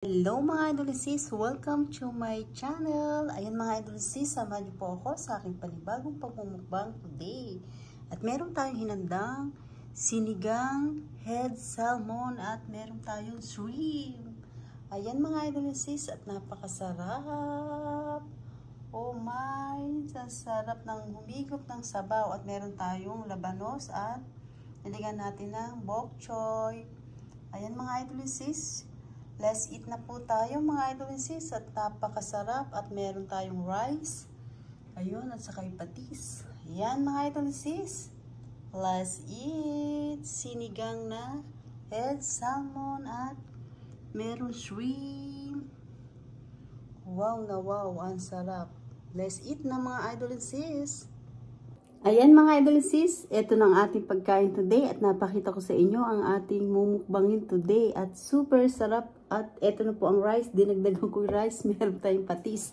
Hello mga idolisis! Welcome to my channel! Ayan mga idolisis, samahan niyo po ako sa aking panibagong pagmumukbang today. At meron tayong hinandang sinigang head salmon at meron tayong shrimp. Ayan mga idolisis, at napakasarap! Oh my! Sasarap ng humigop ng sabaw at meron tayong labanos at nilagyan natin ng bok choy. Ayan mga idolisis, let's eat na po tayo mga idolisis at napakasarap at meron tayong rice. Ayun, at saka patis. Ayan mga idolisis. Let's eat. Sinigang na head salmon at meron shrimp. Wow na wow, ang sarap. Let's eat na mga idolisis. Ayan mga idolisis, ito na ang ating pagkain today at napakita ko sa inyo ang ating mumukbangin today at super sarap. At ito na po ang rice, dinagdagan ko yung rice, meron tayong patis.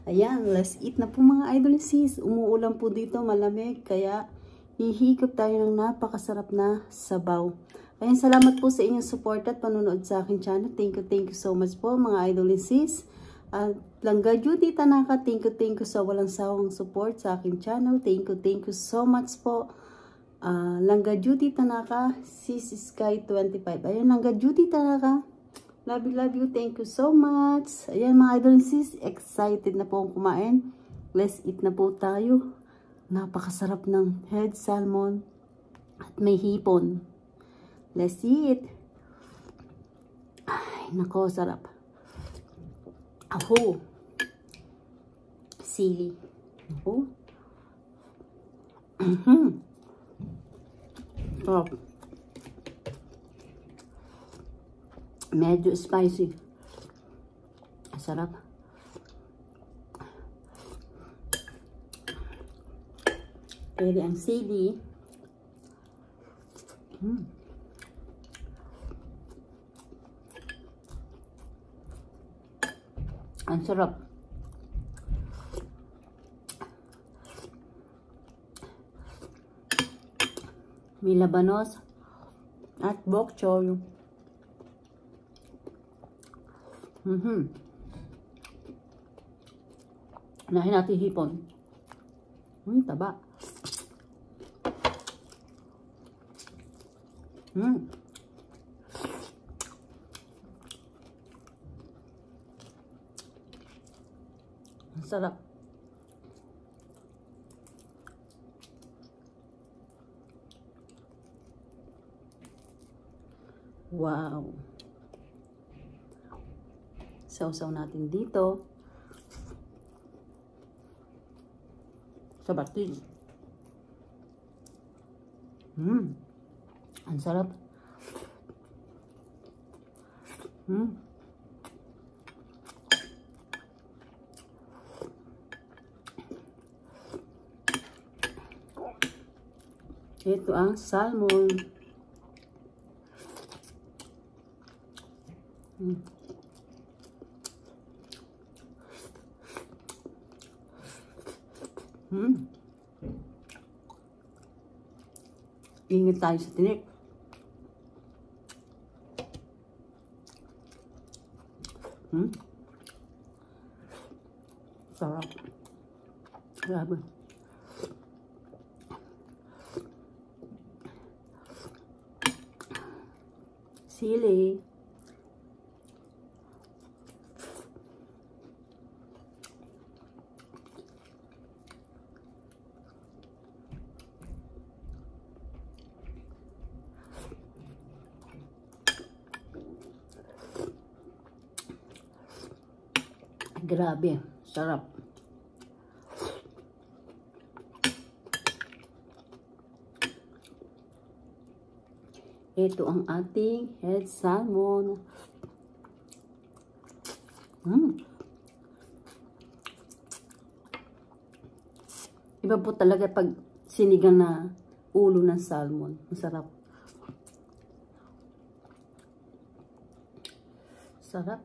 Ayan, let's eat na po mga idolisis. Umuulan po dito, malamig, kaya hihigop tayo ng napakasarap na sabaw. Ayan, salamat po sa inyong support at panunood sa aking channel. Thank you so much po mga idolisis. At Langga Judy Tanaka, thank you sa walang sawang support sa aking channel. Thank you so much po. Langga Judy Tanaka, Sis Sky 25. Ayan, Langga Judy Tanaka. Love you. Thank you so much. Ayan mga idolisis, excited na po akong kumain. Let's eat na po tayo. Napakasarap ng head salmon at may hipon. Let's eat. Ay, nako, sarap. Aho. Sili. Aho. Sarap. Medyo spicy. Sarap. Pwede ang sili. Ang sarap. May labanos at bok choy. Unahin natin hipon. Taba. Ang sarap. Wow. Sausaw natin dito sa batis. Ang sarap. Ito ang salmon. Ingat tayo sa tinik. Sarap. Grabe. Sili. Grabe, sarap. Ito ang ating head salmon. Iba po talaga pag sinigang na ulo ng salmon. Masarap. Sarap.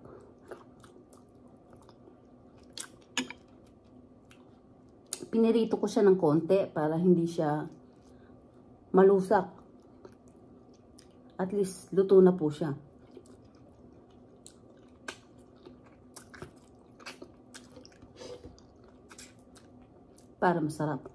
Pinirito ko siya ng konti para hindi siya malusak. At least luto na po siya. para masarap.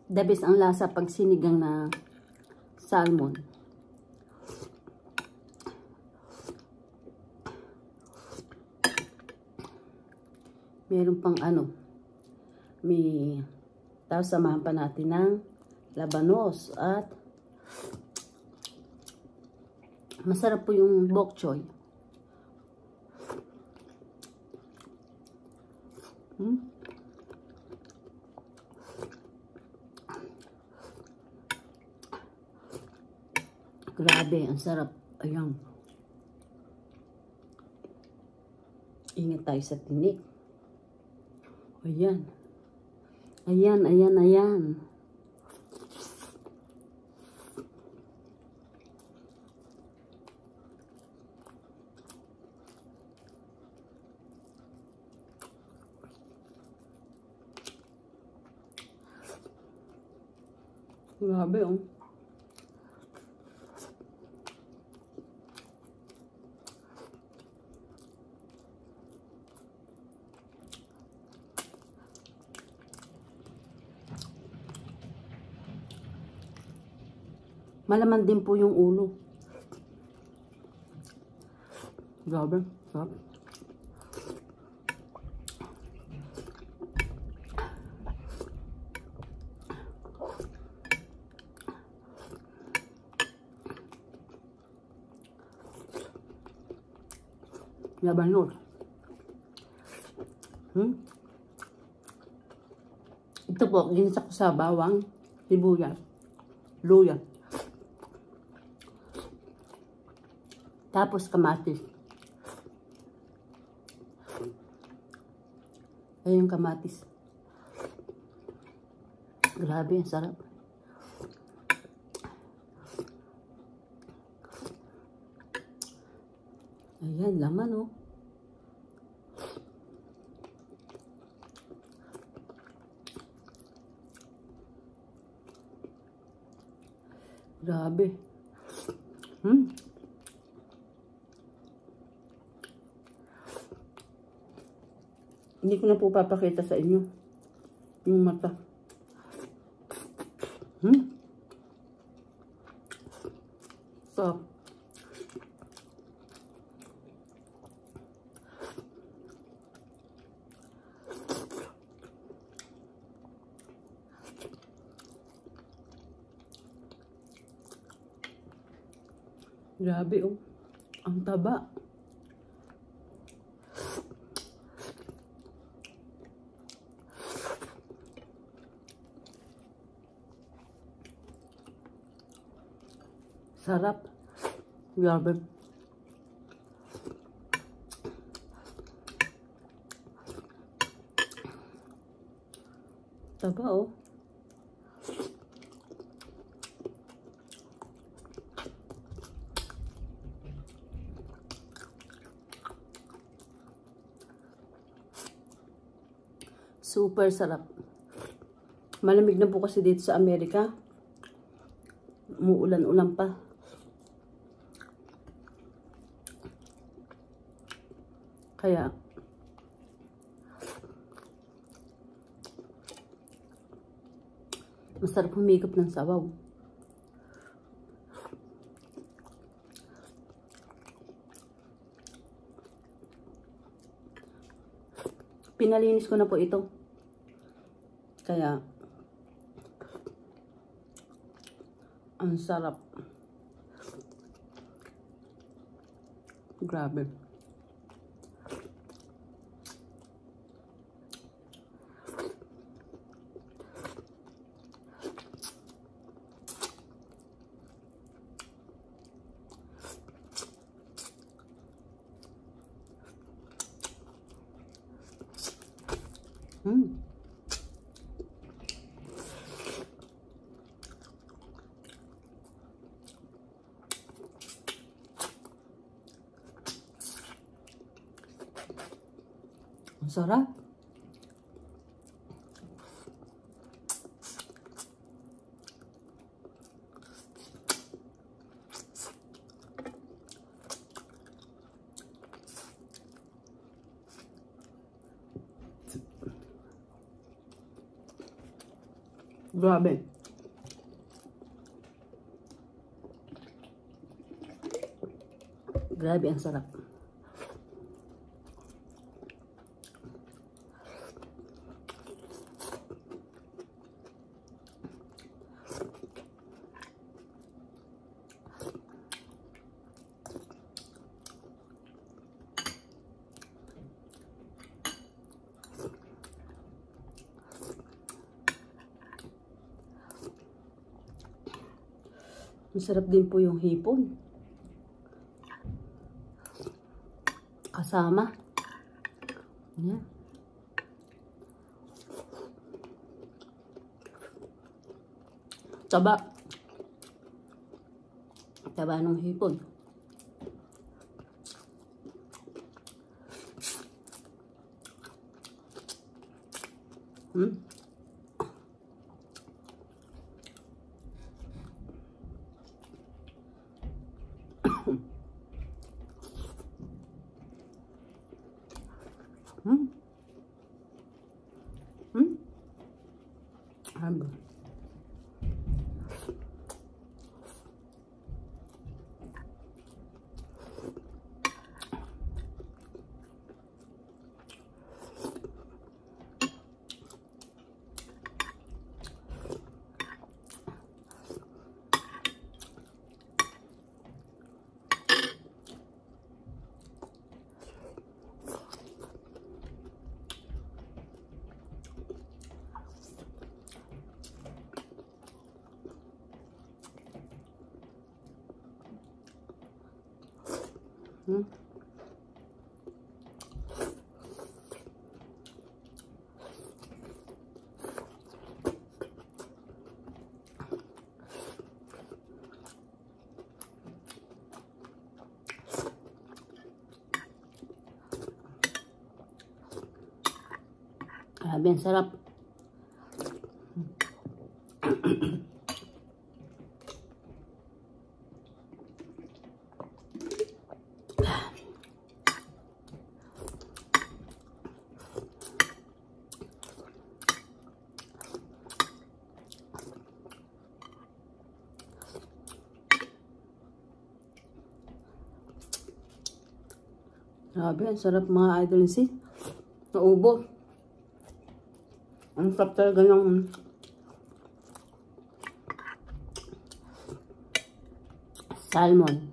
The best ang lasa pag sinigang na salmon. Meron pang ano, tapos samahan pa natin ng labanos at masarap po yung bok choy. Grabe, ang sarap. Ayan. Ingat tayo sa tinik. Ayan. Ayan, ayan, ayan. Grabe, oh. Malaman din po yung ulo. Grabe. Sarap. Labanos. Ito po, ginisa ko sa bawang, sibuyas, luya. Tapos kamatis. Ayun yung kamatis. Grabe, ang sarap. Ayan, laman, oh. Grabe. Hindi ko na po papakita sa inyo yung mata. So, grabe, oh. Ang taba. Sarap. Grabe. Taba, oh. Super sarap. Malamig na po kasi dito sa Amerika. Umuulan-ulan pa. Kaya masarap humigop ng sabaw. Pinalinis ko na po ito. Kaya ang sarap. Grabe. Ang sarap. Grabe. Grabe, ang sarap. Masarap din po yung hipon. Kasama. Yan. Taba. Taba ng hipon. Grabe, ang sarap. Grabe, ang sarap mga idol. See? Naubo. Ang sarap talaga ng salmon.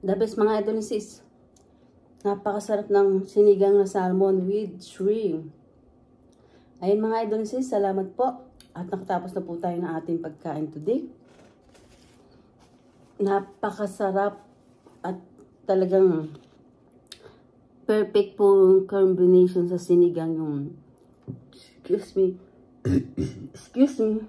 The best mga idol sis. Napakasarap ng sinigang na salmon with shrimp. Ayun mga idol sis, salamat po. At nakatapos na po tayo ng ating pagkain today. Napakasarap at talagang perfect po yung combination sa sinigang yung excuse me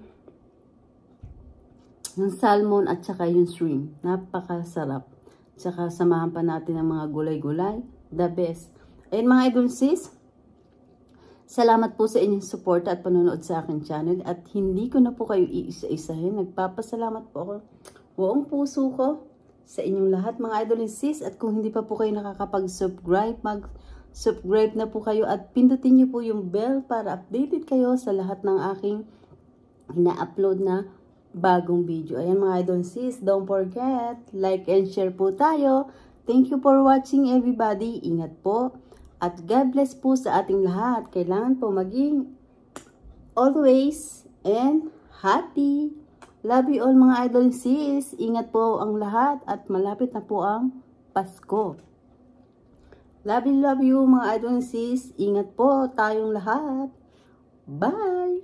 yung salmon at saka yung shrimp. Napakasarap. Saka samahan pa natin ang mga gulay-gulay. The best. Ayun mga idol sis, salamat po sa inyong support at panonood sa aking channel. At hindi ko na po kayo iisa-isahin. Nagpapasalamat po ako buong puso ko sa inyong lahat mga idol sis. At kung hindi pa po kayo nakakapag-subscribe, mag-subscribe na po kayo at pindutin niyo po yung bell para updated kayo sa lahat ng aking ina-upload na bagong video. Ayan mga idol sis, don't forget, like and share po tayo. Thank you for watching everybody. Ingat po. At God bless po sa ating lahat. Kailangan po maging always and happy. Love you all mga idol sis. Ingat po ang lahat at malapit na po ang Pasko. Love you mga idol sis. Ingat po tayong lahat. Bye!